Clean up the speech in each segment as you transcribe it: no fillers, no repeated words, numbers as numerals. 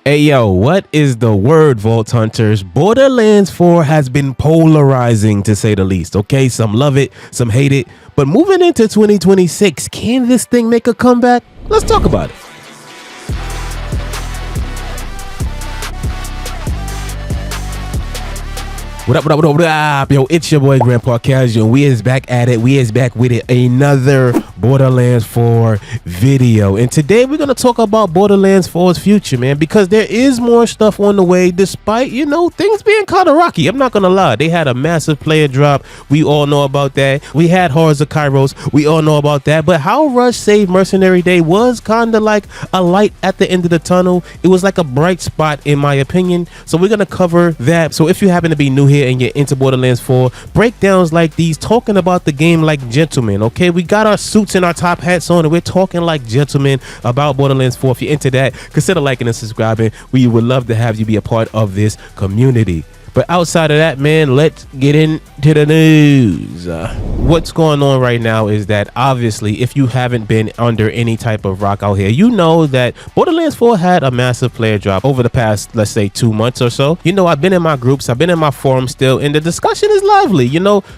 Hey yo, what is the word, Vault Hunters? Borderlands 4 has been polarizing to say the least, okay? Some love it, some hate it, but moving into 2026, can this thing make a comeback? Let's talk about it. What up? Yo, it's your boy Grandpa Casual. We is back at it. We is back with it. Another Borderlands 4 video. And today we're going to talk about Borderlands 4's future, man, because there is more stuff on the way despite, things being kind of rocky. I'm not going to lie. They had a massive player drop. We all know about that. We had HowlRUSA Kairos. We all know about that. But HowlRUSA saved Mercenary Day was kind of like a light at the end of the tunnel. It was like a bright spot in my opinion. So we're going to cover that. So if you happen to be new here and you're into Borderlands 4, breakdowns like these, talking about the game like gentlemen, okay? We got our suits and our top hats on and we're talking like gentlemen about Borderlands 4. If you're into that, consider liking and subscribing. We would love to have you be a part of this community. But outside of that, man, let's get into the news. What's going on right now is that obviously if you haven't been under any type of rock out here, you know that Borderlands 4 had a massive player drop over the past, let's say, 2 months or so. I've been in my groups, I've been in my forums still, and the discussion is lively.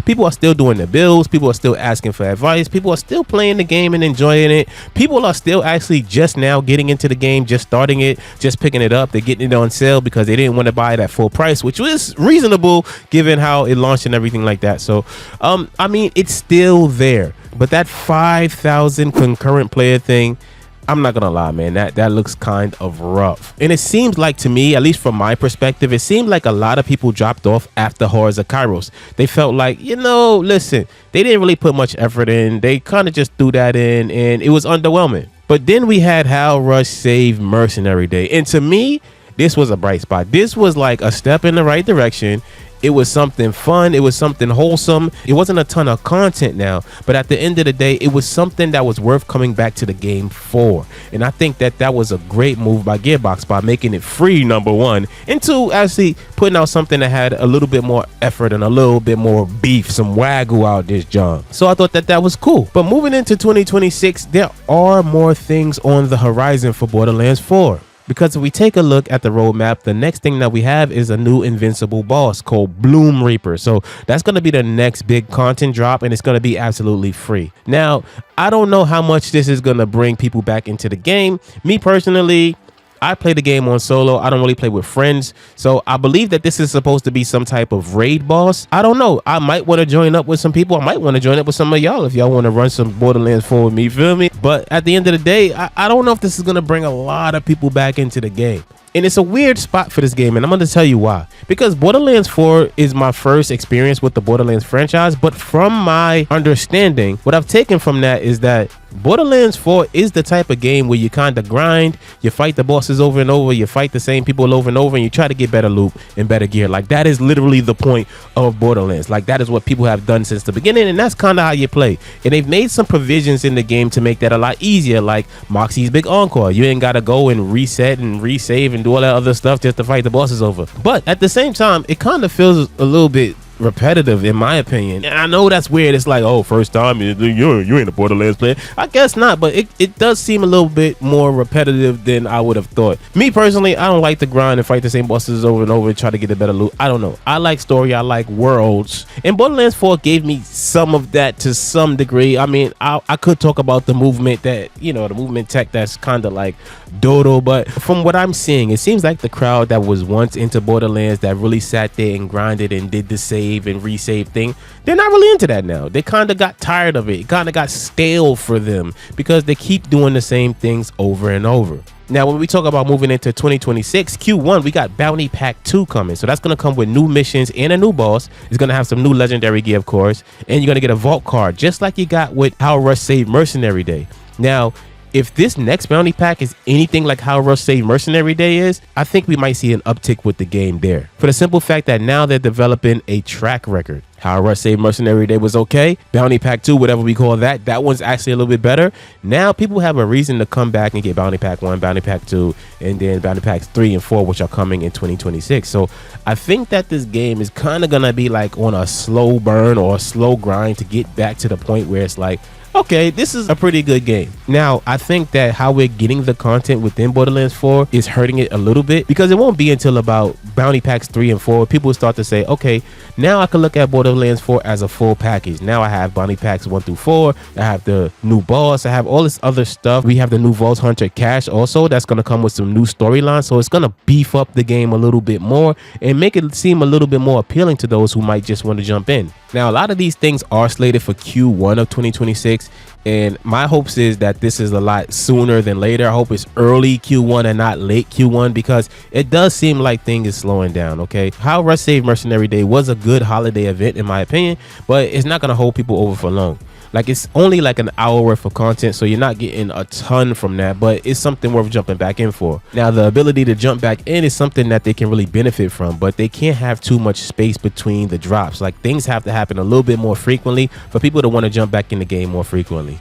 People are still doing their builds, people are still asking for advice, people are still playing the game and enjoying it. People are still actually just now getting into the game, just starting it, just picking it up. They're getting it on sale because they didn't want to buy it at full price, which was reasonable given how it launched and everything like that. So I mean, it's still there, but that 5,000 concurrent player thing, I'm not gonna lie, man, that looks kind of rough. And it seems like, to me, at least from my perspective, it seemed like a lot of people dropped off after HowlRUSA Kairos. They felt like, listen, they didn't really put much effort in. They kind of just threw that in and it was underwhelming. But then we had HowlRUSA save Mercenary Day, and to me, this was a bright spot. This was like a step in the right direction. It was something fun. It was something wholesome. It wasn't a ton of content now, but at the end of the day, it was something that was worth coming back to the game for. And I think that was a great move by Gearbox by making it free, number one, and two, actually putting out something that had a little bit more effort and a little bit more beef, some wagyu out this John. So I thought that was cool. But moving into 2026, there are more things on the horizon for Borderlands 4. Because if we take a look at the roadmap, the next thing that we have is a new invincible boss called Bloom Reaper. So that's going to be the next big content drop, and it's going to be absolutely free. Now, I don't know how much this is going to bring people back into the game. Me personally, I play the game on solo. I don't really play with friends. So I believe that this is supposed to be some type of raid boss. I don't know. I might want to join up with some people. I might want to join up with some of y'all if y'all want to run some Borderlands 4 with me, feel me? But at the end of the day, I don't know if this is going to bring a lot of people back into the game. And it's a weird spot for this game, and I'm going to tell you why. Because Borderlands 4 is my first experience with the Borderlands franchise, but from my understanding, what I've taken from that is that Borderlands 4 is the type of game where you kind of grind, you fight the bosses over and over, you fight the same people over and over, and you try to get better loot and better gear. Like, that is literally the point of Borderlands. Like, that is what people have done since the beginning, and that's kind of how you play. And they've made some provisions in the game to make that a lot easier, like Moxxi's Big Encore. You ain't got to go and reset and resave and do all that other stuff just to fight the bosses over. But at the same time, it kind of feels a little bit repetitive in my opinion. And I know that's weird. It's like, oh, first time you ain't a Borderlands player. I guess not, but it does seem a little bit more repetitive than I would have thought. Me personally, I don't like to grind and fight the same bosses over and over and try to get a better loot. I don't know. I like story. I like worlds. And Borderlands 4 gave me some of that to some degree. I mean, I could talk about the movement that, the movement tech that's kind of like dodo, but from what I'm seeing, it seems like the crowd that was once into Borderlands that really sat there and grinded and did the save and resave thing, they're not really into that now. They kind of got tired of it. It kind of got stale for them because they keep doing the same things over and over. Now, when we talk about moving into 2026, Q1, we got Bounty Pack 2 coming. So that's going to come with new missions and a new boss. It's going to have some new legendary gear, of course. And you're going to get a vault card, just like you got with HowlRUSA Save Mercenary Day. Now, if this next bounty pack is anything like how HowlRUSA Save Mercenary Day is, I think we might see an uptick with the game there. For the simple fact that now they're developing a track record. HowlRUSA Save Mercenary Day was okay. Bounty Pack 2, whatever we call that one's actually a little bit better. Now people have a reason to come back and get Bounty Pack 1, Bounty Pack 2, and then Bounty Packs 3 and 4, which are coming in 2026. So I think that this game is kind of going to be like on a slow burn or a slow grind to get back to the point where it's like, okay, this is a pretty good game. Now, I think that how we're getting the content within Borderlands 4 is hurting it a little bit, because it won't be until about Bounty Packs 3 and 4 people start to say, okay, now I can look at Borderlands 4 as a full package. Now I have Bounty Packs 1 through 4, I have the new boss, I have all this other stuff. We have the new Vault Hunter cache also that's going to come with some new storylines, so it's going to beef up the game a little bit more and make it seem a little bit more appealing to those who might just want to jump in. Now, a lot of these things are slated for Q1 of 2026, and my hopes is that this is a lot sooner than later. I hope it's early Q1 and not late Q1, because it does seem like things is slowing down. Okay, HowlRUSA Mercenary Day was a good holiday event in my opinion, but it's not going to hold people over for long. Like, it's only like an hour worth of content, so you're not getting a ton from that, but it's something worth jumping back in for. Now, the ability to jump back in is something that they can really benefit from, but they can't have too much space between the drops. Like, things have to happen a little bit more frequently for people to want to jump back in the game more frequently.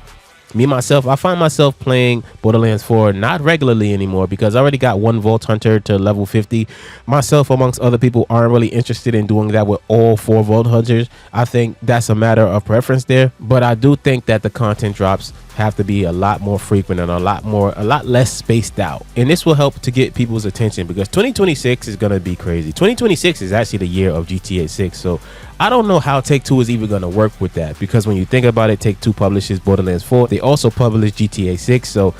Me, myself, I find myself playing Borderlands 4 not regularly anymore, because I already got one Vault Hunter to level 50. Myself, amongst other people, aren't really interested in doing that with all 4 Vault Hunters. I think that's a matter of preference there, but I do think that the content drops have to be a lot more frequent and a lot less spaced out, and this will help to get people's attention, because 2026 is going to be crazy. 2026 is actually the year of GTA 6, so I don't know how Take-Two is even going to work with that, because when you think about it, Take-Two publishes Borderlands 4, they also publish GTA 6, so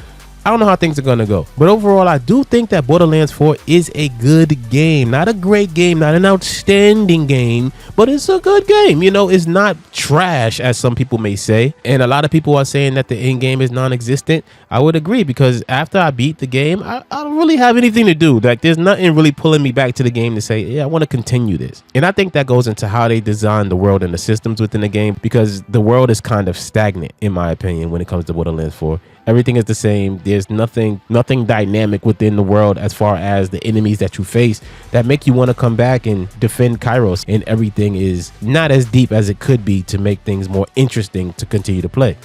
I don't know how things are going to go. But overall, I do think that Borderlands 4 is a good game. Not a great game, not an outstanding game, but it's a good game. You know, it's not trash, as some people may say. And a lot of people are saying that the end game is non-existent. I would agree, because after I beat the game, I don't really have anything to do. Like, there's nothing really pulling me back to the game to say, yeah, I want to continue this. And I think that goes into how they design the world and the systems within the game, because the world is kind of stagnant, in my opinion, when it comes to Borderlands 4. Everything is the same. There's nothing dynamic within the world as far as the enemies that you face that make you want to come back and defend Kairos, and everything is not as deep as it could be to make things more interesting to continue to play.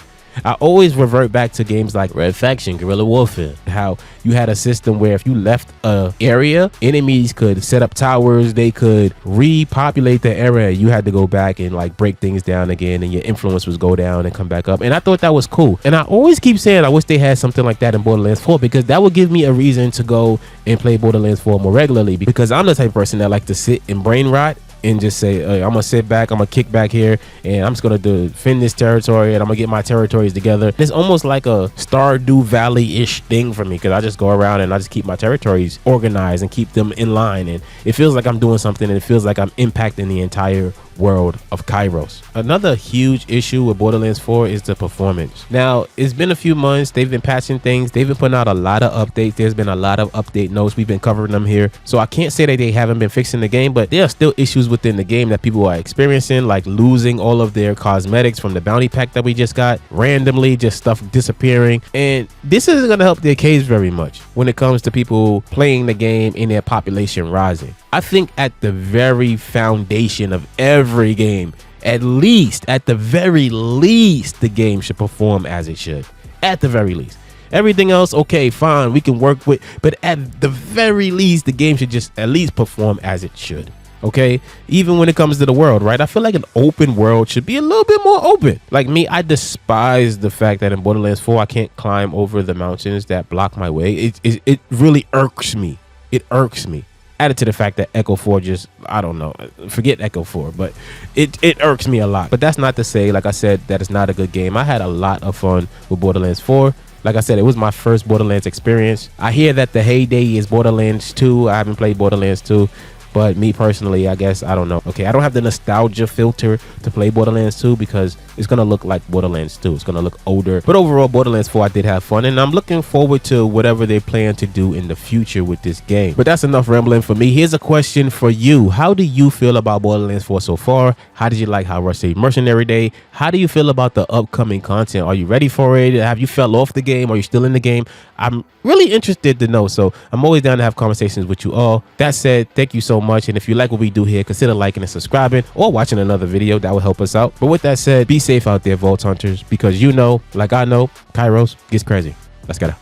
I always revert back to games like Red Faction, Guerrilla Warfare, how you had a system where if you left a area, enemies could set up towers, they could repopulate the area. You had to go back and like break things down again, and your influence was go down and come back up. And I thought that was cool. And I always keep saying I wish they had something like that in Borderlands 4, because that would give me a reason to go and play Borderlands 4 more regularly, because I'm the type of person that like to sit and brain rot and just say, hey, I'm gonna sit back, I'm gonna kick back here, and I'm just gonna defend this territory, and I'm gonna get my territories together. It's almost like a Stardew Valley-ish thing for me, because I just go around and I just keep my territories organized and keep them in line, and it feels like I'm doing something, and it feels like I'm impacting the entire world of Kairos. Another huge issue with Borderlands 4 is the performance. Now, it's been a few months, they've been patching things, they've been putting out a lot of updates, there's been a lot of update notes, we've been covering them here, so I can't say that they haven't been fixing the game, but there are still issues within the game that people are experiencing, like losing all of their cosmetics from the bounty pack that we just got randomly, just stuff disappearing. And this isn't going to help their case very much when it comes to people playing the game and their population rising. I think at the very foundation of every game, at the very least, the game should perform as it should. At the very least. Everything else, okay, fine, we can work with, but at the very least, the game should just at least perform as it should. Okay, even when it comes to the world, right? I feel like an open world should be a little bit more open. Like me, I despise the fact that in Borderlands 4 I can't climb over the mountains that block my way. It really irks me. It irks me. Added to the fact that Echo 4 just, I don't know, forget Echo 4, but it irks me a lot. But that's not to say, like I said, that it's not a good game. I had a lot of fun with Borderlands 4. Like I said, it was my first Borderlands experience. I hear that the heyday is Borderlands 2. I haven't played Borderlands 2. But me personally, I guess, I don't know. Okay, I don't have the nostalgia filter to play Borderlands 2, because it's going to look like Borderlands 2. It's going to look older. But overall, Borderlands 4, I did have fun. And I'm looking forward to whatever they plan to do in the future with this game. But that's enough rambling for me. Here's a question for you. How do you feel about Borderlands 4 so far? How did you like HowlRUSA Mercenary Day? How do you feel about the upcoming content? Are you ready for it? Have you fell off the game? Are you still in the game? I'm really interested to know. So I'm always down to have conversations with you all. That said, thank you so much. And if you like what we do here, consider liking and subscribing or watching another video. That will help us out. But with that said, be safe out there, Vault Hunters, because you know, like I know, Kairos gets crazy. Let's get it.